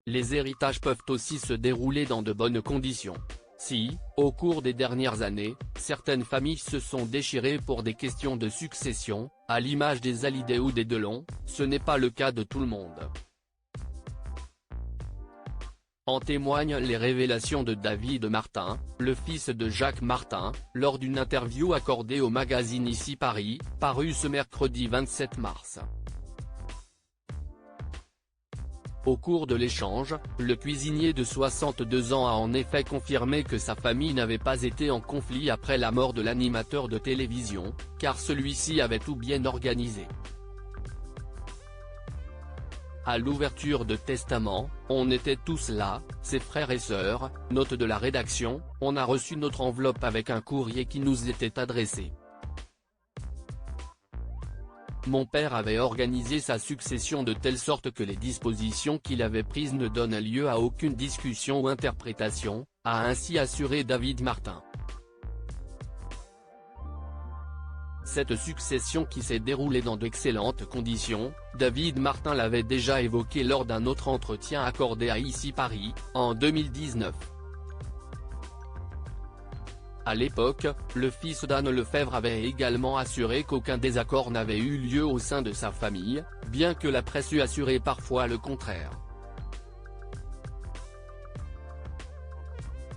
les héritages peuvent aussi se dérouler dans de bonnes conditions. Si, au cours des dernières années, certaines familles se sont déchirées pour des questions de succession, à l'image des Hallyday ou des Delon, ce n'est pas le cas de tout le monde. En témoignent les révélations de David Martin, le fils de Jacques Martin, lors d'une interview accordée au magazine Ici Paris, parue ce mercredi 27 mars. Au cours de l'échange, le cuisinier de 62 ans a en effet confirmé que sa famille n'avait pas été en conflit après la mort de l'animateur de télévision, car celui-ci avait tout bien organisé. À l'ouverture de testament, on était tous là, ses frères et sœurs, note de la rédaction, on a reçu notre enveloppe avec un courrier qui nous était adressé. Mon père avait organisé sa succession de telle sorte que les dispositions qu'il avait prises ne donnent lieu à aucune discussion ou interprétation, a ainsi assuré David Martin. Cette succession qui s'est déroulée dans d'excellentes conditions, David Martin l'avait déjà évoqué lors d'un autre entretien accordé à Ici Paris, en 2019. À l'époque, le fils d'Anne Lefebvre avait également assuré qu'aucun désaccord n'avait eu lieu au sein de sa famille, bien que la presse eût assuré parfois le contraire.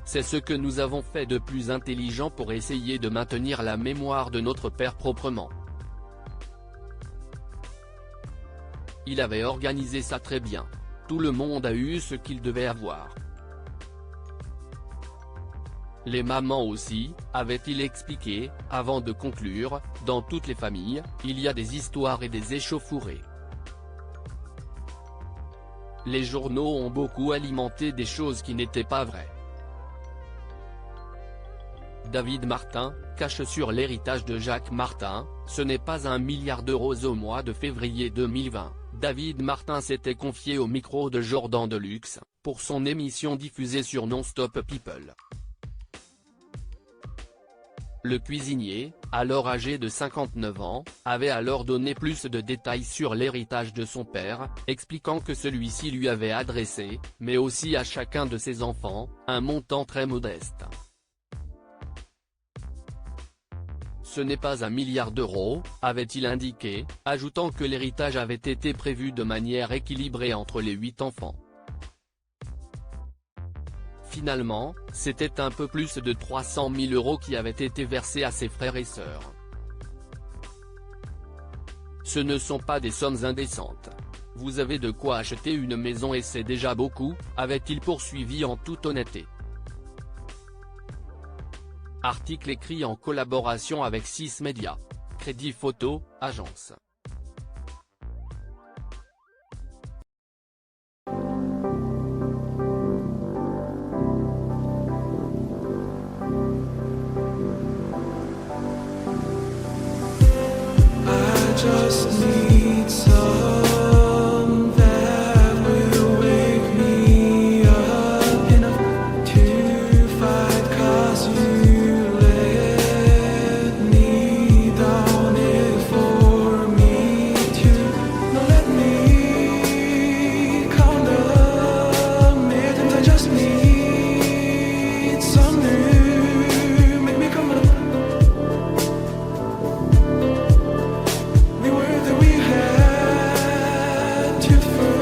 C'est ce que nous avons fait de plus intelligent pour essayer de maintenir la mémoire de notre père proprement. Il avait organisé ça très bien. Tout le monde a eu ce qu'il devait avoir. Les mamans aussi, avait-il expliqué, avant de conclure, dans toutes les familles, il y a des histoires et des échauffourées. Les journaux ont beaucoup alimenté des choses qui n'étaient pas vraies. David Martin, cache sur l'héritage de Jacques Martin, ce n'est pas 1 milliard d'euros au mois de février 2020. David Martin s'était confié au micro de Jordan Deluxe, pour son émission diffusée sur Non-Stop People. Le cuisinier, alors âgé de 59 ans, avait alors donné plus de détails sur l'héritage de son père, expliquant que celui-ci lui avait adressé, mais aussi à chacun de ses enfants, un montant très modeste. Ce n'est pas 1 milliard d'euros, avait-il indiqué, ajoutant que l'héritage avait été prévu de manière équilibrée entre les 8 enfants. Finalement, c'était un peu plus de 300 000 euros qui avaient été versés à ses frères et sœurs. Ce ne sont pas des sommes indécentes. Vous avez de quoi acheter une maison et c'est déjà beaucoup, avait-il poursuivi en toute honnêteté. Article écrit en collaboration avec 6 médias. Crédit Photo, agence. Just need some that will wake me up enough to fight, 'cause you let me down it for me to not let me count the minutes. I just need some new, make me come up. We had to first.